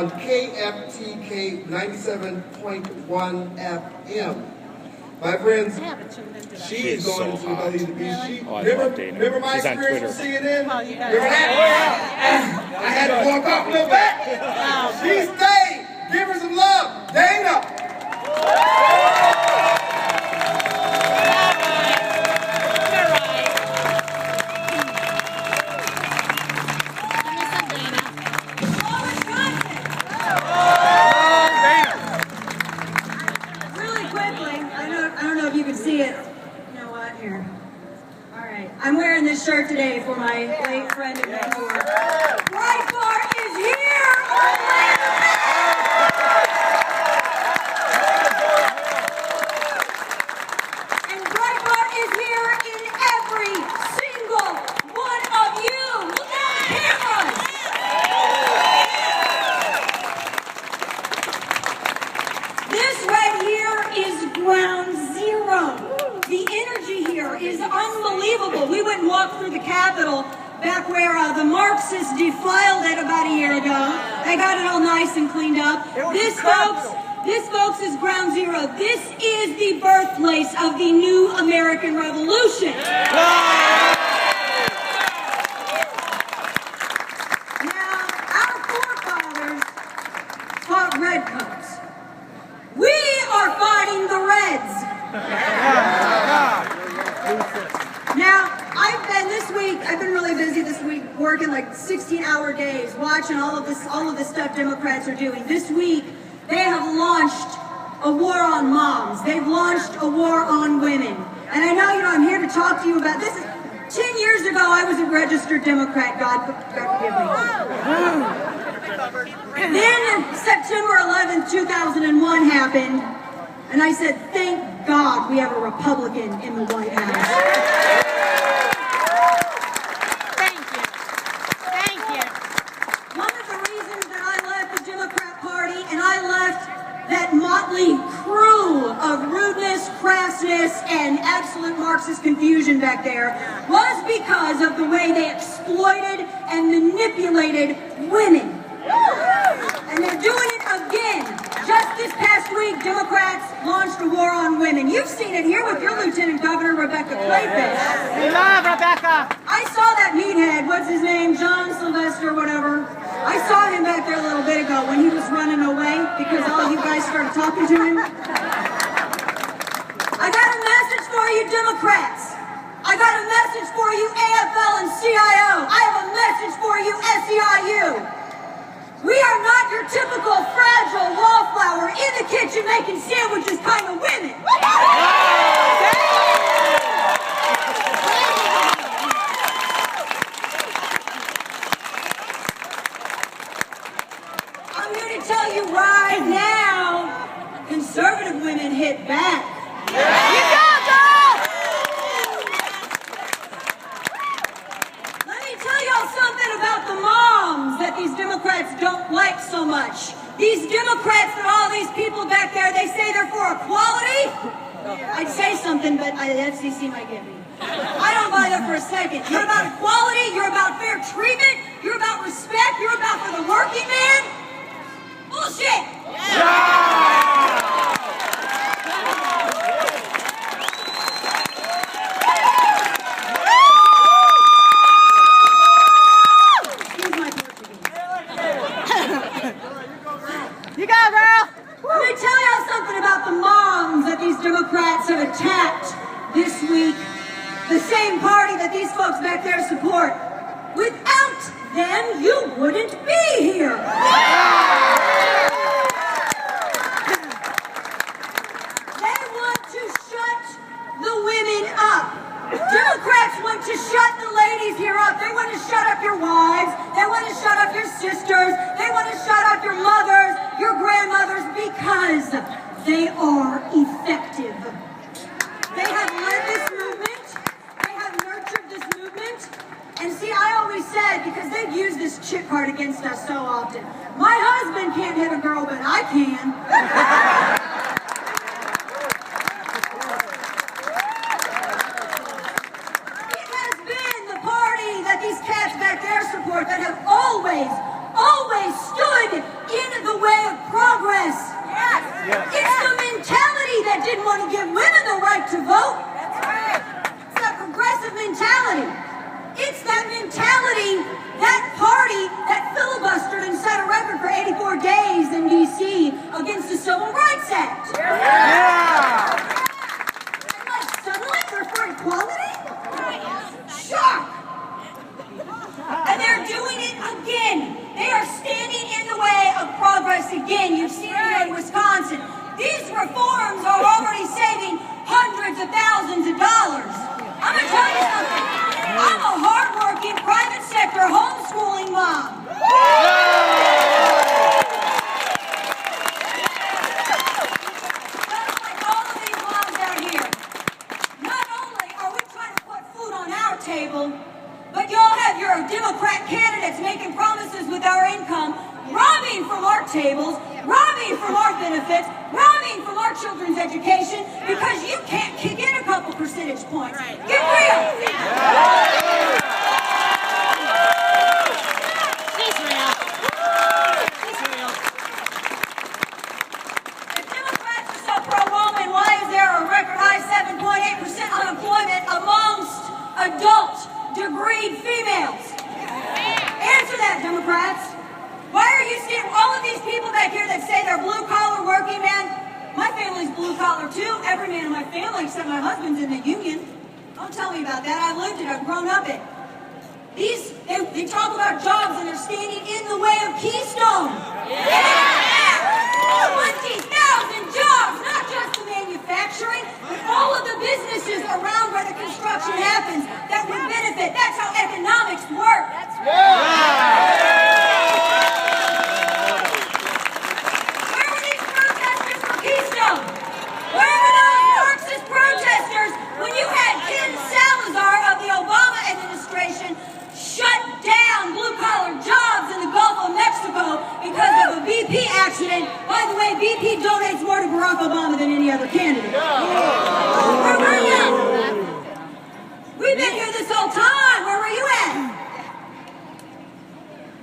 on KFTK 97.1 FM. My friends, she is going to belly to be. Remember my experience with CNN? Remember that? I had to walk off the back. She stayed. Give her some love. Dana. I'm wearing this shirt today for my late friend and mentor. Breitbart is here! And Breitbart is here in every single one of you! Look at the cameras! This right here is ground zero. The energy here is unbelievable. We went and walked through the Capitol back where the Marxists defiled it about a year ago. They got it all nice and cleaned up. This, folks, is ground zero. This is the birthplace of the new American Revolution. Now, our forefathers fought redcoats. We are fighting the Reds. Now, I've been really busy this week, working like 16-hour days, watching all of this stuff Democrats are doing. This week, they have launched a war on moms. They've launched a war on women. And I know, I'm here to talk to you about this. 10 years ago, I was a registered Democrat. God forgive me. Then September 11th, 2001 happened, and I said, thank God we have a Republican in the White House. Crew of rudeness, crassness, and absolute Marxist confusion back there was because of the way they exploited and manipulated women. And they're doing it again. Just this past week, Democrats launched a war on women. You've seen it here with your Lieutenant Governor, Rebecca Clayfish. We love Rebecca. I saw that meathead, what's his name, John Sylvester, whatever. I saw him back there a little bit ago when he was running away because all of you guys started talking to him. I got a message for you, Democrats. I got a message for you, AFL and CIO. I have a message for you, SEIU. We are not your typical fragile wallflower in the kitchen making sandwiches kind of women. I'm here to tell you right now, conservative women hit back. You go, girl! Let me tell y'all something about the moms that these Democrats don't like so much. These Democrats and all these people back there, they say they're for equality. I'd say something, but the FCC might get me. I don't buy that for a second. You're about equality, you're about fair treatment, you're about respect, you're about for the working man. Bullshit! Excuse my Portuguese. You go, girl! Let me tell y'all something about the moms that these Democrats have attacked this week. The same party that these folks back there support. Without them, you wouldn't be here. They want to shut the women up. Democrats want to shut the ladies here up. They want to shut up your wives. They want to shut up your sisters. They want to shut up your mothers, your grandmothers, because they are effective. They have led this movement. They have nurtured this movement. And see, I always said, because they've used this chip card against us so often, my husband can't hit a girl, but I can. It has been the party that these cats back there support that have always stood in are standing in the way of progress again. You've seen it here in Wisconsin. These reforms are already saving hundreds of thousands of dollars. I'm going to tell you something. I'm a hardworking private sector homeschooling mom. Just like all of these moms out here. Not only are we trying to put food on our table, but y'all have your Democrat candidates making promises with our income, robbing from our tables, robbing from our benefits, robbing from our children's education because you can't kick in a couple percentage points. Get real! She's real. She's real. If Democrats are so pro-woman, why is there a record high 7.8% unemployment amongst adult degreed females? Answer that, Democrats. Why are you seeing all of these people back here that say they're blue-collar working men? My family's blue-collar too. Every man in my family except my husband's in the union. Don't tell me about that. I lived it. I've grown up it. They talk about jobs and they're standing in the way of Keystone. Yeah! 20,000 jobs, not just the manufacturing, but all of the businesses around where the construction happens that would benefit. That's how economics work. That's right. When you had Ken Salazar of the Obama administration shut down blue-collar jobs in the Gulf of Mexico because of a BP accident. By the way, BP donates more to Barack Obama than any other candidate. Where were you? We've been here this whole time. Where were you at?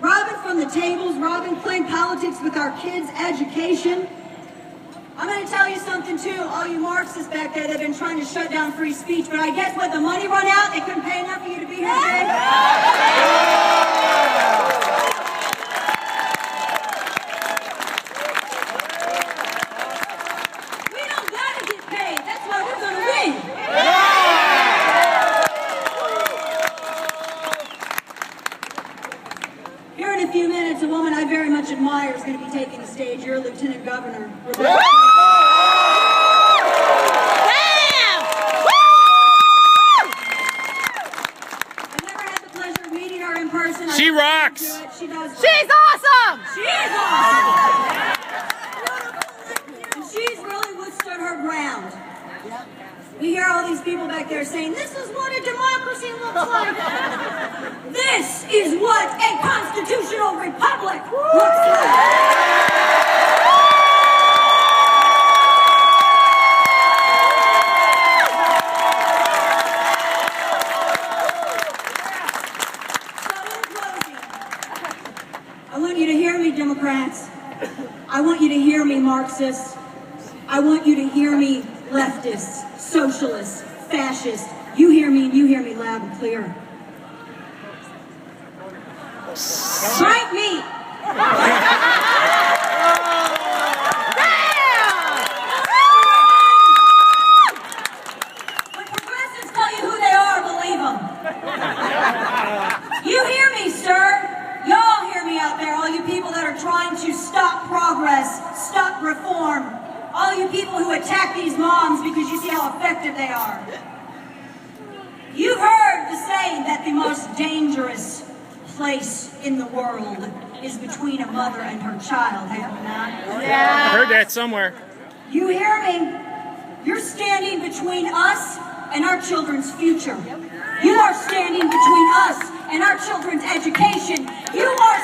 Robbing from the tables, robbing, playing politics with our kids' education. I'm going to tell you something, too, all you Marxists back there that have been trying to shut down free speech, but I guess when the money run out, they couldn't pay enough for you to be here today. We don't got to get paid. That's why we're going to win. Here in a few minutes, a woman I very much admire is going to be taking the stage. You're Lieutenant Governor. She rocks! She does. She's awesome! She is awesome! And she's really withstood her ground. We hear all these people back there saying, this is what a democracy looks like. This is what a constitutional republic looks like. I want you to hear me, Democrats. I want you to hear me, Marxists. I want you to hear me, leftists, socialists, fascists. You hear me and you hear me loud and clear. Strike me! When progressives tell you who they are, believe them. You hear me, sir? Y'all hear me out there, all you people that are trying to stop progress, stop reform, all you people who attack these moms because you see how effective they are. You've heard the saying that the most dangerous place in the world is between a mother and her child, have you not? I heard that somewhere. You hear me? You're standing between us and our children's future. You are standing between us and our children's education. You are